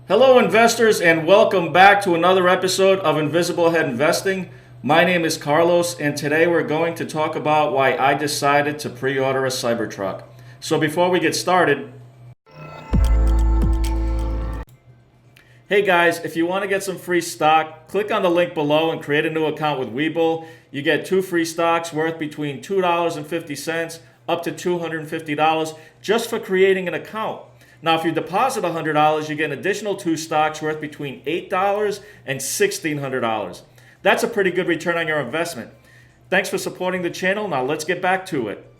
Hello, investors, and welcome back to another episode of Invisible Head Investing. My name is Carlos, and today we're going to talk about why I decided to pre-order a Cybertruck. So before we get started, hey guys, if you want to get some free stock, click on the link below and create a new account with Webull. You get 2 free stocks worth between $2.50 up to $250 just for creating an account. Now, if you deposit $100, you get an additional 2 stocks worth between $8 and $1,600. That's a pretty good return on your investment. Thanks for supporting the channel. Now let's get back to it.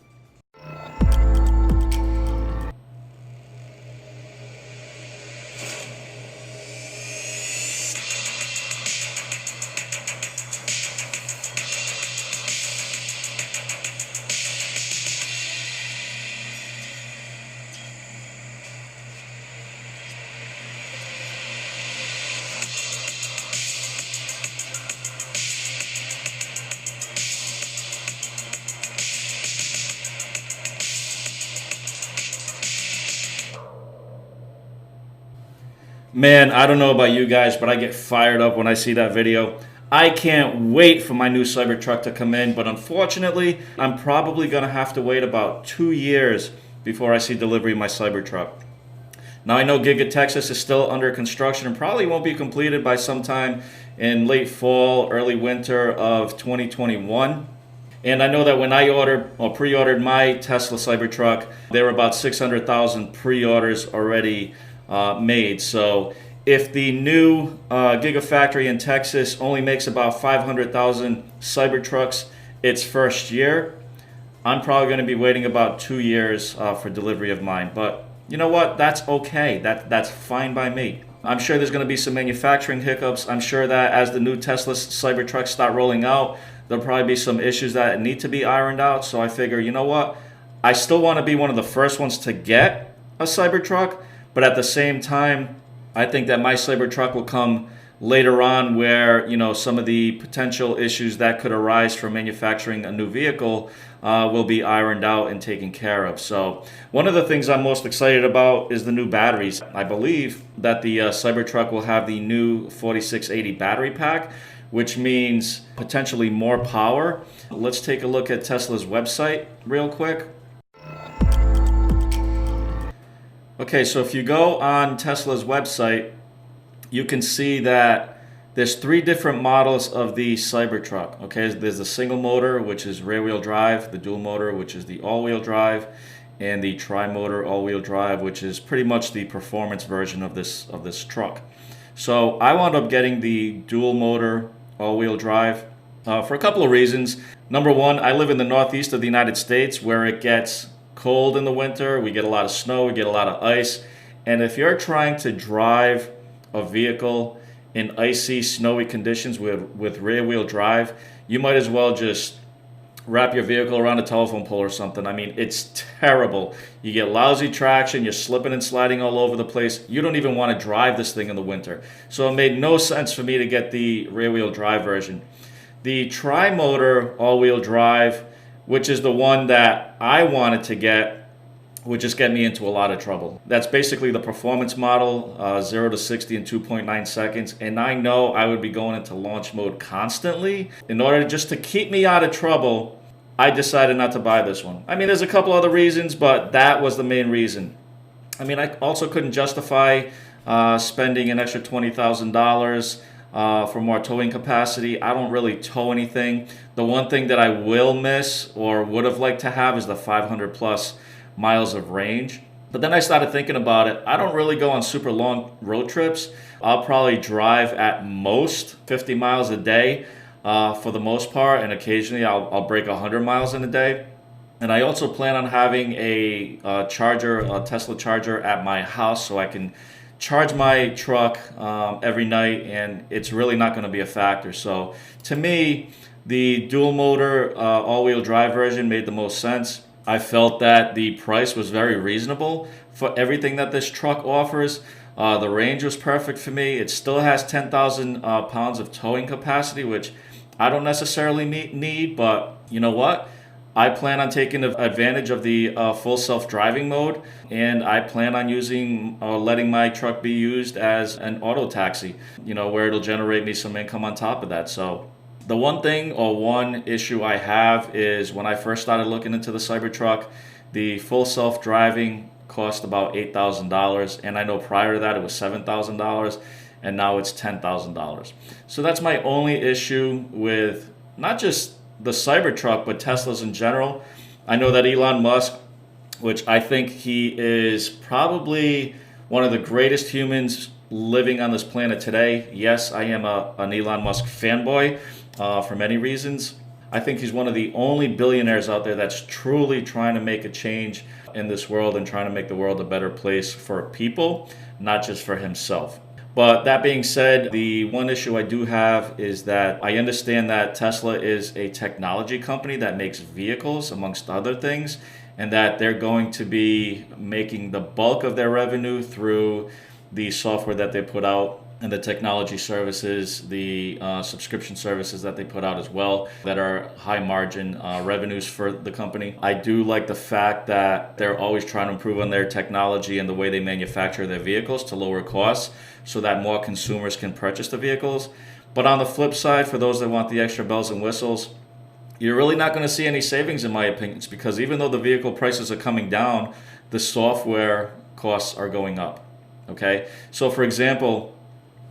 Man, I don't know about you guys, but I get fired up when I see that video. I can't wait for my new Cybertruck to come in, but unfortunately, I'm probably going to have to wait about 2 years before I see delivery of my Cybertruck. Now, I know Giga Texas is still under construction and probably won't be completed by sometime in late fall, early winter of 2021. And I know that when I pre-ordered my Tesla Cybertruck, there were about 600,000 pre-orders already made. So if the new Gigafactory in Texas only makes about 500,000 Cybertrucks its first year, I'm probably going to be waiting about 2 years for delivery of mine. But you know what? That's okay. That's fine by me. I'm sure there's going to be some manufacturing hiccups. I'm sure that as the new Tesla Cybertrucks start rolling out, there'll probably be some issues that need to be ironed out. So I figure, you know what? I still want to be one of the first ones to get a Cybertruck. But at the same time, I think that my Cybertruck will come later on where, some of the potential issues that could arise from manufacturing a new vehicle will be ironed out and taken care of. So one of the things I'm most excited about is the new batteries. I believe that the Cybertruck will have the new 4680 battery pack, which means potentially more power. Let's take a look at Tesla's website real quick. Okay, so if you go on Tesla's website, you can see that there's 3 different models of the Cybertruck. Okay, there's the single motor, which is rear-wheel drive, the dual motor, which is the all-wheel drive, and the tri-motor all-wheel drive, which is pretty much the performance version of this truck. So I wound up getting the dual motor all-wheel drive for a couple of reasons. Number one, I live in the northeast of the United States where it gets cold in the winter. We get a lot of snow, we get a lot of ice. And if you're trying to drive a vehicle in icy, snowy conditions with rear-wheel drive, you might as well just wrap your vehicle around a telephone pole or something. I mean, it's terrible. You get lousy traction, you're slipping and sliding all over the place. You don't even want to drive this thing in the winter. So it made no sense for me to get the rear-wheel drive version. The tri-motor all-wheel drive, which is the one that I wanted to get, would just get me into a lot of trouble. That's basically the performance model, 0 to 60 in 2.9 seconds. And I know I would be going into launch mode constantly. In order just to keep me out of trouble, I decided not to buy this one. I mean, there's a couple other reasons, but that was the main reason. I mean, I also couldn't justify spending an extra $20,000 for more towing capacity. I don't really tow anything. The one thing that I will miss or would have liked to have is the 500 plus miles of range. But then I started thinking about it. I don't really go on super long road trips. I'll probably drive at most 50 miles a day for the most part, and occasionally I'll break 100 miles in a day. And I also plan on having a Tesla charger at my house so I can charge my truck every night, and it's really not going to be a factor. So to me, the dual motor all-wheel drive version made the most sense. I felt that the price was very reasonable for everything that this truck offers. The range was perfect for me. It still has 10,000 pounds of towing capacity, which I don't necessarily need, but you know what? I plan on taking advantage of the full self-driving mode, and I plan on using letting my truck be used as an auto taxi, where it'll generate me some income on top of that. So the one issue I have is when I first started looking into the Cybertruck, the full self-driving cost about $8,000, and I know prior to that it was $7,000, and now it's $10,000. So that's my only issue with not just the Cybertruck, but Teslas in general. I know that Elon Musk, which I think he is probably one of the greatest humans living on this planet today. Yes, I am an Elon Musk fanboy for many reasons. I think he's one of the only billionaires out there that's truly trying to make a change in this world and trying to make the world a better place for people, not just for himself. But that being said, the one issue I do have is that I understand that Tesla is a technology company that makes vehicles, amongst other things, and that they're going to be making the bulk of their revenue through the software that they put out and the technology services, the subscription services that they put out as well, that are high margin revenues for the company. I do like the fact that they're always trying to improve on their technology and the way they manufacture their vehicles to lower costs so that more consumers can purchase the vehicles. But on the flip side, for those that want the extra bells and whistles, you're really not going to see any savings in my opinion, because even though the vehicle prices are coming down, the software costs are going up. Okay, so for example,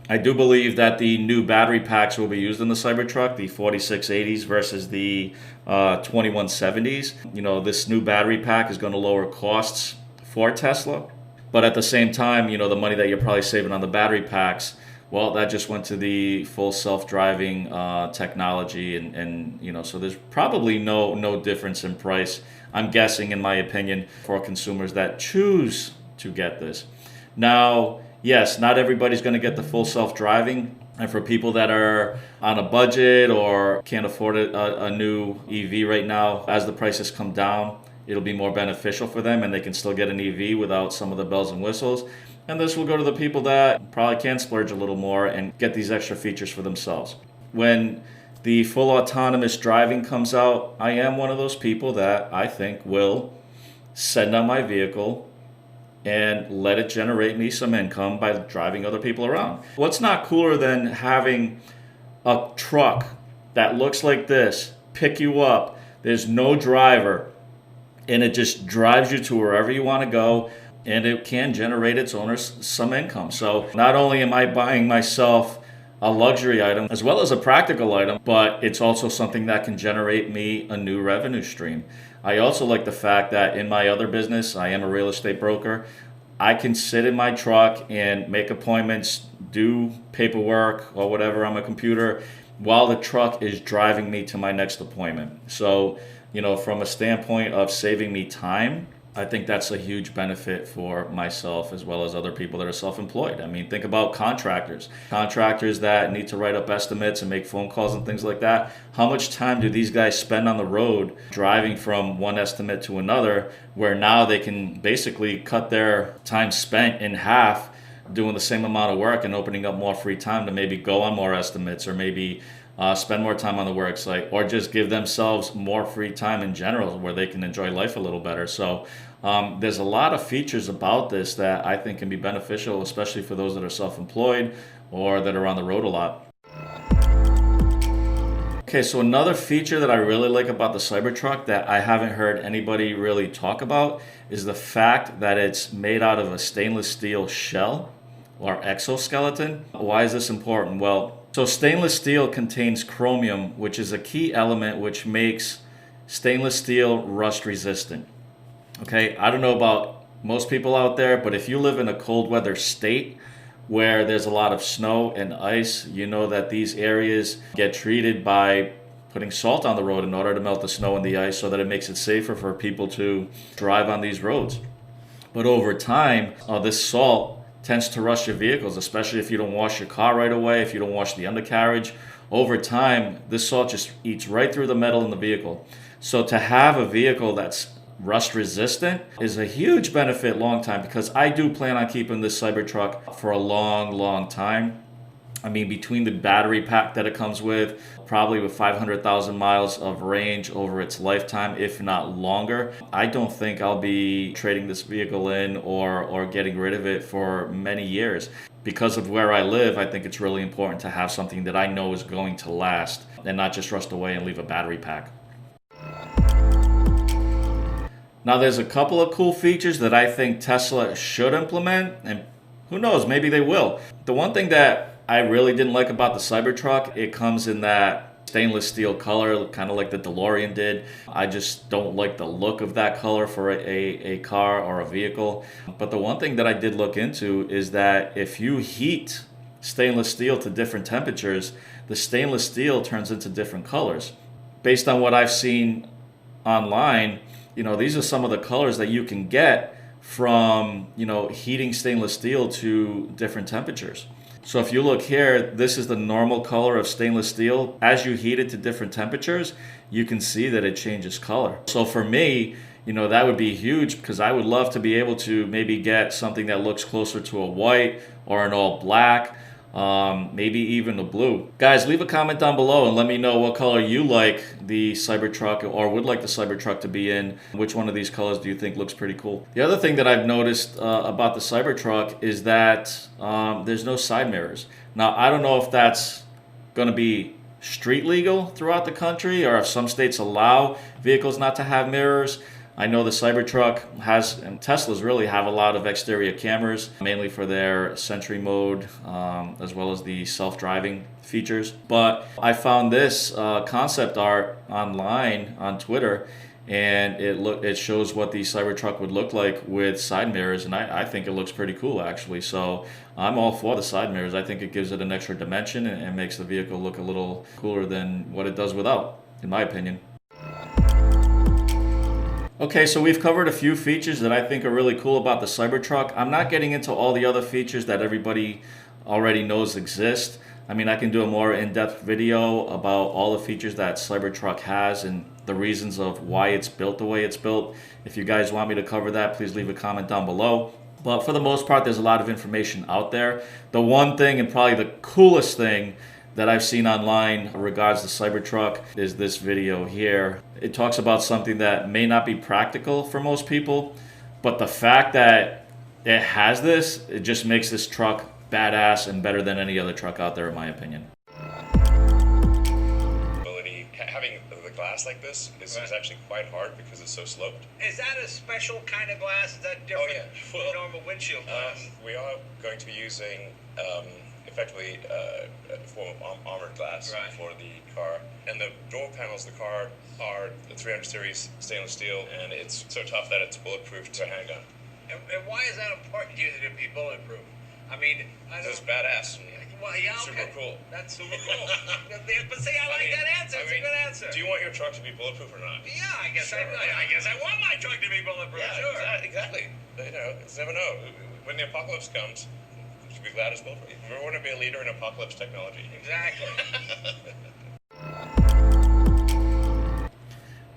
I do believe that the new battery packs will be used in the Cybertruck, the 4680s versus the 2170s. This new battery pack is going to lower costs for Tesla. But at the same time, the money that you're probably saving on the battery packs, well, that just went to the full self-driving technology. And so there's probably no difference in price, I'm guessing, in my opinion, for consumers that choose to get this. Now, yes, not everybody's going to get the full self-driving. And for people that are on a budget or can't afford a new EV right now, as the prices come down, it'll be more beneficial for them and they can still get an EV without some of the bells and whistles. And this will go to the people that probably can splurge a little more and get these extra features for themselves. When the full autonomous driving comes out, I am one of those people that I think will send out my vehicle and let it generate me some income by driving other people around. What's not cooler than having a truck that looks like this, pick you up, there's no driver, and it just drives you to wherever you want to go, and it can generate its owners some income. So not only am I buying myself a luxury item as well as a practical item, but it's also something that can generate me a new revenue stream. I also like the fact that in my other business, I am a real estate broker. I can sit in my truck and make appointments, do paperwork or whatever on my computer while the truck is driving me to my next appointment. So, from a standpoint of saving me time, I think that's a huge benefit for myself as well as other people that are self-employed. I mean, think about contractors that need to write up estimates and make phone calls and things like that. How much time do these guys spend on the road driving from one estimate to another, where now they can basically cut their time spent in half doing the same amount of work and opening up more free time to maybe go on more estimates or maybe spend more time on the work site, or just give themselves more free time in general where they can enjoy life a little better. So there's a lot of features about this that I think can be beneficial, especially for those that are self-employed or that are on the road a lot. Okay, so another feature that I really like about the Cybertruck that I haven't heard anybody really talk about is the fact that it's made out of a stainless steel shell or exoskeleton. Why is this important? Well, so stainless steel contains chromium, which is a key element which makes stainless steel rust resistant. Okay, I don't know about most people out there, but if you live in a cold weather state where there's a lot of snow and ice, you know that these areas get treated by putting salt on the road in order to melt the snow and the ice so that it makes it safer for people to drive on these roads. But over time, this salt tends to rust your vehicles, especially if you don't wash your car right away, if you don't wash the undercarriage. Over time, this salt just eats right through the metal in the vehicle. So to have a vehicle that's rust resistant is a huge benefit long time, because I do plan on keeping this Cybertruck for a long time. I mean, between the battery pack that it comes with, probably with 500,000 miles of range over its lifetime, if not longer, I don't think I'll be trading this vehicle in or getting rid of it for many years. Because of where I live, I think it's really important to have something that I know is going to last and not just rust away and leave a battery pack. Now, there's a couple of cool features that I think Tesla should implement, and who knows, maybe they will. The one thing that I really didn't like about the Cybertruck, it comes in that stainless steel color, kind of like the DeLorean did. I just don't like the look of that color for a car or a vehicle. But the one thing that I did look into is that if you heat stainless steel to different temperatures, the stainless steel turns into different colors. Based on what I've seen online, these are some of the colors that you can get from, heating stainless steel to different temperatures. So if you look here, this is the normal color of stainless steel. As you heat it to different temperatures, you can see that it changes color. So for me, that would be huge, because I would love to be able to maybe get something that looks closer to a white or an all black, maybe even a blue. Guys, leave a comment down below and let me know what color you like the Cybertruck or would like the Cybertruck to be in. Which one of these colors do you think looks pretty cool? The other thing that I've noticed about the Cybertruck is that there's no side mirrors. Now, I don't know if that's going to be street legal throughout the country or if some states allow vehicles not to have mirrors. I know the Cybertruck has, and Teslas really have a lot of exterior cameras, mainly for their Sentry mode, as well as the self-driving features. But I found this concept art online on Twitter, and it shows what the Cybertruck would look like with side mirrors, and I think it looks pretty cool, actually. So I'm all for the side mirrors. I think it gives it an extra dimension and makes the vehicle look a little cooler than what it does without, in my opinion. Okay, so we've covered a few features that I think are really cool about the Cybertruck. I'm not getting into all the other features that everybody already knows exist. I mean, I can do a more in-depth video about all the features that Cybertruck has and the reasons of why it's built the way it's built. If you guys want me to cover that, please leave a comment down below. But for the most part, there's a lot of information out there. The one thing, and probably the coolest thing that I've seen online in regards to Cybertruck, is this video here. It talks about something that may not be practical for most people, but the fact that it has this, it just makes this truck badass and better than any other truck out there, in my opinion. Having the glass like this is actually quite hard because it's so sloped. Is that a special kind of glass? Is that different from normal windshield glass? We are going to be using effectively a form of armored glass for the car. And the door panels of the car are the 300 series stainless steel, and it's so tough that it's bulletproof to a handgun. And why is that important to you that it be bulletproof? I mean, it's badass. Well, yeah, okay. Super cool. That's super cool. But see, I like that answer. It's a good answer. Do you want your truck to be bulletproof or not? Yeah, I guess I want my truck to be bulletproof. Yeah, sure. Exactly. You never know. When the apocalypse comes, you should be glad it's bulletproof. We want to be a leader in apocalypse technology. Exactly.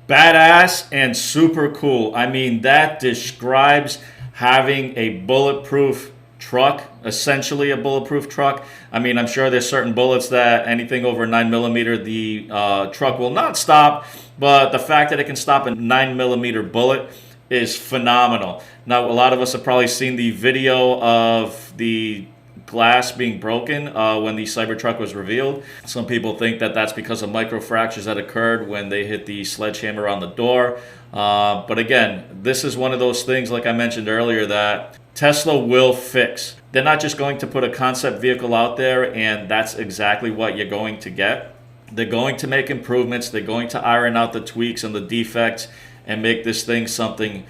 Badass and super cool. I mean, that describes having a bulletproof truck, essentially a bulletproof truck. I mean, I'm sure there's certain bullets that anything over 9mm, the truck will not stop, but the fact that it can stop a 9mm bullet is phenomenal. Now, a lot of us have probably seen the video of the glass being broken when the Cybertruck was revealed. Some people think that that's because of microfractures that occurred when they hit the sledgehammer on the door. But again, this is one of those things, like I mentioned earlier, that Tesla will fix. They're not just going to put a concept vehicle out there and that's exactly what you're going to get. They're going to make improvements. They're going to iron out the tweaks and the defects and make this thing something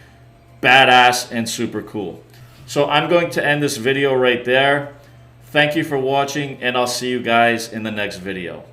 badass and super cool. So I'm going to end this video right there. Thank you for watching, and I'll see you guys in the next video.